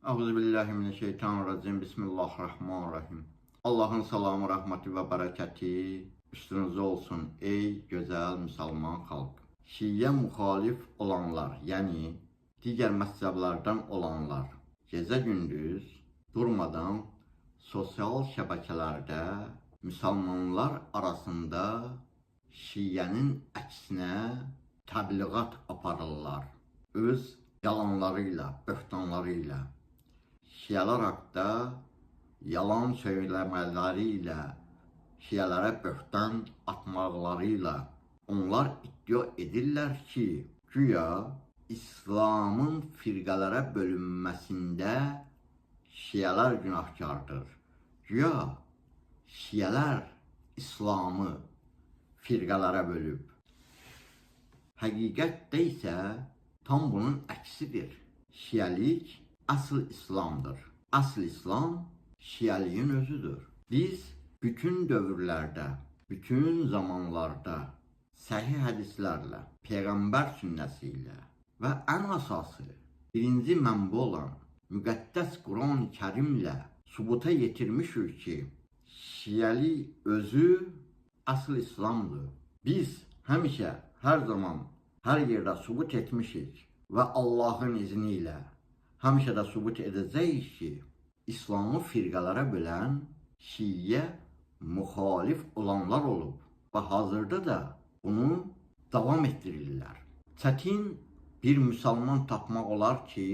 Euzubillahimineşşeytanirracim. Bismillahirrahmanirrahim. Allah'ın salamı, rahmeti ve bereketi üstünüzde olsun ey güzel Müslüman halk. Şiye muhalif olanlar, yani diğer mezheplerden olanlar gece gündüz durmadan sosyal şebekelerde Müslümanlar arasında Şiyenin aksine təbliğat aparırlar. Öz yalanlarıyla, böhtanlarıyla. Şiələr haqqda yalan söyləmələriyle, Şiələrə böhtan atmaqlarıyla onlar iddia edirlər ki, güya İslamın firqələrə bölünməsində Şiələr günahkardır. Güya Şiələr İslamı firqələrə bölüb. Həqiqətdə isə tam bunun əksidir. Şiəlik asıl İslamdır. Asıl İslam Şiəliyin özüdür. Biz bütün dövrlərdə, bütün zamanlarda səhih hədislərlə, Peyğəmbər sünnəsi ilə və ən əsası birinci mənbə olan müqəddəs Quran-ı Kərimlə sübuta yetirmişik ki, Şiəli özü asıl İslamdır. Biz həmişə, hər zaman, hər yerdə sübut etmişik və Allahın izniyle həmişə də sübut edəcəyik ki, İslamı firqələrə bölən Şiyə müxalif olanlar olub və hazırda da bunu davam etdirirlər. Çətin bir müsəlman tapmaq olar ki,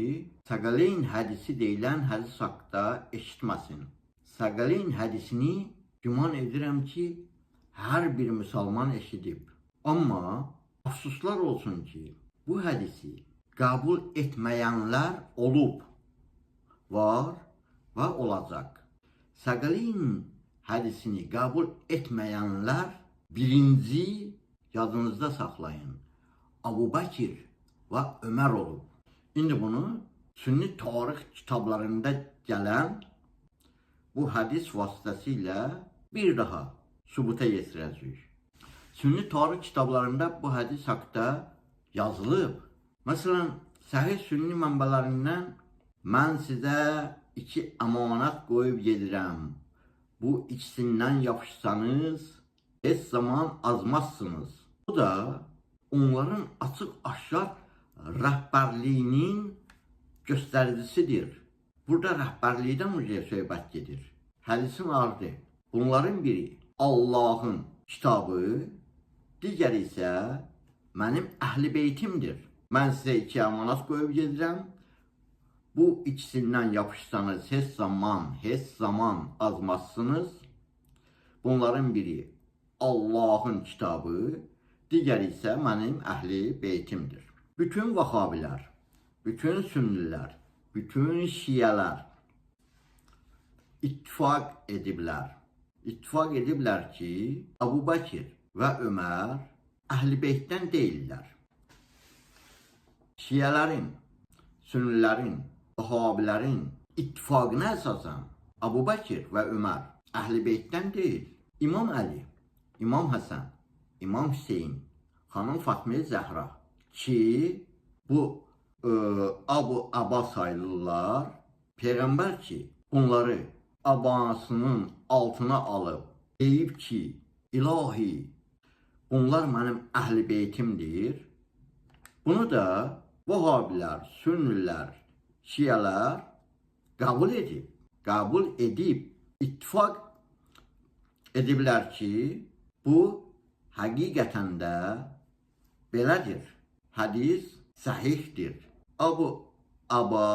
Səqələyn hədisi deyilən hədis haqqda eşitməsin. Səqələyn hədisini güman edirəm ki, hər bir müsəlman eşidib. Amma əfsuslar olsun ki, bu hədisi qəbul etməyənlər olub, var və olacaq. Səqələyn hədisini qəbul etməyənlər birinci yadınızda saxlayın, Əbu Bəkir və Ömər olub. İndi bunu sünni tarix kitablarında gələn bu hədis vasitəsilə bir daha sübuta yetirəcəyik. Sünni tarix kitablarında bu hədis haqqda yazılıb. Məsələn, səhih sünni mənbələrindən mən sizə 2 əmanət qoyub gedirəm. Bu ikisindən yapışsanız, heç zaman azmazsınız. Bu da onların açıq-aşkar rəhbərliyinin göstəricisidir. Burada rəhbərlikdən söhbət gedir. Hədisin ardı. Bunların biri Allahın kitabı, digəri isə mənim əhl-i beytimdir. Mən sizə 2 əmanət qoyub gedirəm. Bu ikisindən yapışsanız heç zaman azmazsınız. Bunların biri Allahın kitabı, digəri isə mənim əhl-i beytimdir. Bütün Vahabilər, bütün Sünnilər, bütün Şiələr ittifaq ediblər. İttifaq ediblər ki, Əbu Bəkir və Ömər əhl-i beytdən deyirlər. Şiələrin, Sünnilərin, Vahabilərin ittifaqına əsasən Əbu Bəkir və Ömər əhl-i beytdən deyil. İmam Əli, İmam Həsən, İmam Hüseyin, xanım Fatma Zəhra ki, bu Əbu Abbas sayılırlar. Peyğəmbər ki, bunları abanasının altına alıb deyib ki, ilahi, bunlar mənim əhl-i beytimdir. Bunu da Vahabilər, Sünnilər, Şiələr qəbul edib, ittifaq ediblər ki, bu həqiqətən də belədir. Hədis səhihdir. Əbu Aba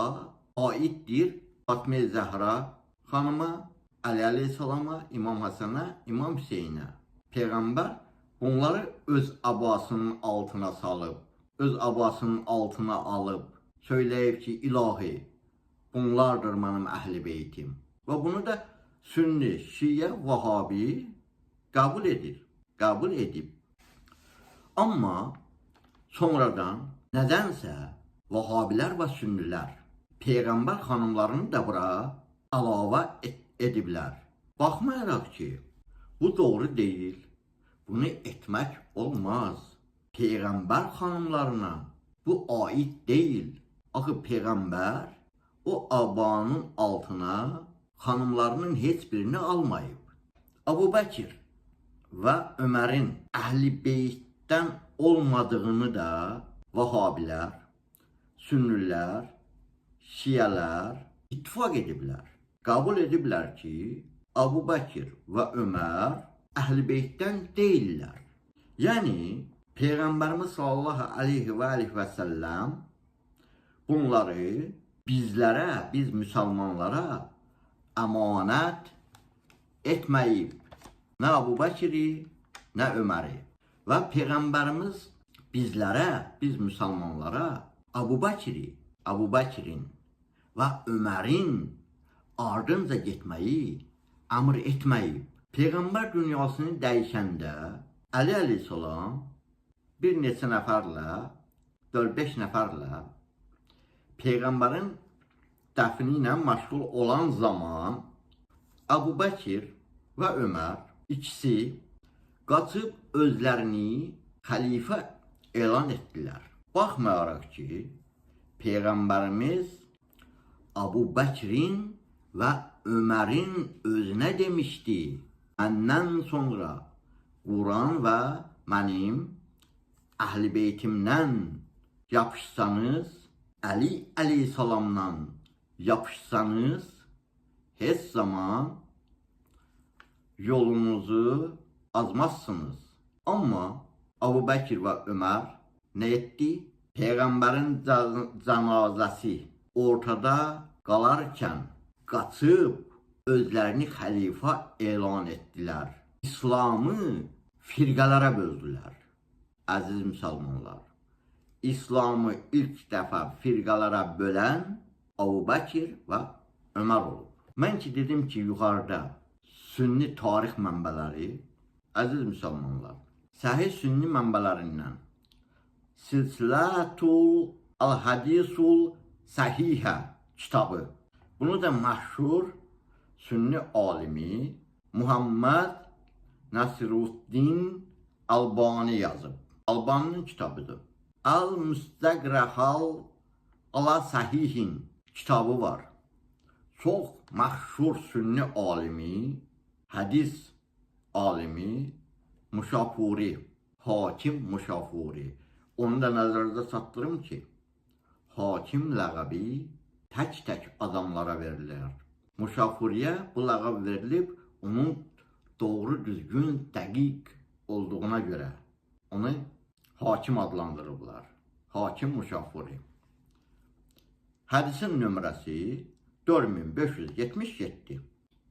aiddir Fatma Zəhra xanıma, Əli əleyhissalama, İmam Həsənə, İmam Hüseynə. Peyğəmbər bunları öz abasının altına salıb, öz abasının altına alıb, söyləyib ki, ilahi, bunlardır mənim əhl-i beytim. Və bunu da Sünni, Şiə, Vahabi qəbul edib. Amma sonradan nədənsə Vahabilər və Sünnilər Peyğəmbər xanımlarını da bura əlavə ediblər. Baxmayaraq ki, bu doğru deyil, bunu etmək olmaz. Peyğəmbər xanımlarına bu aid deyil. Axı Peyğəmbər o abanın altına xanımlarının heç birini almayıb. Abu Bakir və Ömərin Əhl-i Beytdən olmadığını da Vahabilər, Sünnilər, Şiələr ittifaq ediblər. Qəbul ediblər ki, Abu Bakir və Ömər Əhl-i Beytdən deyillər. Yəni, Peyğəmbərimiz sallallahu aleyhi və səlləm bunları bizlərə, biz müsəlmanlara əmanət etməyib. Nə Abu Bakiri, nə Öməri. Və Peyğəmbərimiz bizlərə, biz müsəlmanlara Abu Bakirin və Ömərin ardınca getməyi əmr etməyib. Peyğəmbər dünyasını dəyişəndə Əli əleyhissalam bir neçə nəfərlə, 4-5 nəfərlə Peyğəmbərin dəfni ilə məşğul olan zaman Abu Bakir və Ömər ikisi qaçıb özlərini xəlifə elan etdilər. Baxmayaraq ki, Peyğəmbərimiz Abu Bakirin və Ömərin özünə demişdi, məndən sonra Quran və mənim Əhl-i Beytimdən yapışsanız, Əli əleyhissalamdan yapışsanız, heç zaman yolunuzu azmazsınız. Amma Abu Bakir və Ömər nə etdi? Peyğəmbərin cənazəsi ortada qalarkən qaçıb özlərini xəlifə elan etdilər. İslamı firqələrə böldülər. Əziz müsəlmanlar, İslamı ilk dəfə firqələrə bölən Abu Bakir və Ömər olub. Mən ki dedim ki, yuxarıda sünni tarix mənbələri, əziz müsəlmanlar, səhih sünni mənbələrindən Silsilətul Al-Hadisul Səhihə kitabı, bunu da məşhur sünni alimi Muhammed Nasiruddin Albani yazıb. Albaninin kitabıdır. Al-Müstəqrəhal Ala Səhihin kitabı var. Çox məşhur sünni alimi, hədis alimi Muşafuri, Hakim Muşafuri. Onu da nəzərdə çatdırım ki, hakim ləqəbi tək-tək adamlara verilir. Muşafuriyə bu ləqəb verilib, onun doğru, düzgün, dəqiq olduğuna görə onu hakim adlandırıblar. Hakim Muşafuri. Hədisin nömrəsi 4577.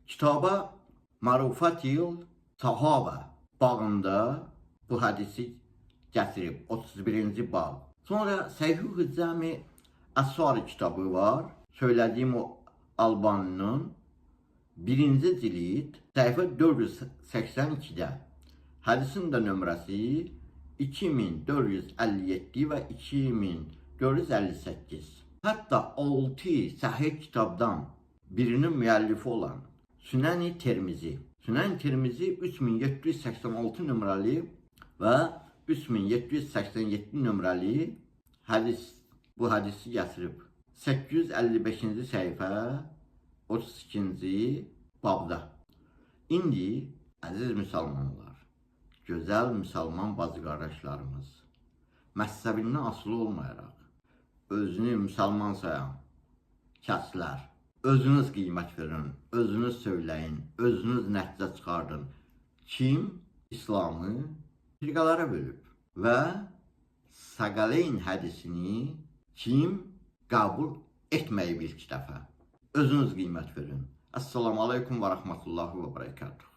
Kitaba Marufatil Sahaba bağında bu hədisi gətirib, 31-ci bağ. Sonra Səhih-ü Cəmi Əsar kitabı var. Söylədiyim o Albanının 1-ci cild səhifə 482-də. Hədisin də nömrəsi 2457 və 2458. Hətta 6 səhih kitabdan birinin müəllifi olan Sünən-i Tirmizi. Sünən-i Tirmizi 3786 nömrəli və 3787 nömrəli hədis, bu hədisi gətirib. 855-ci səhifə 32-ci babda. İndi, əziz müsəlmanlar, gözəl müsəlman bacı qardaşlarımız, məzhəbindən asılı olmayaraq, özünü müsəlman sayan kəslər, özünüz qiymət verin, özünüz söyləyin, özünüz nəticə çıxardın. Kim İslamı firqalara bölüb və Səqələyn hədisini kim qəbul etməyib ilk dəfə? Özünüz qiymət verin. Əssalamu aleykum və rəhmətullahi və bərəkatuhu.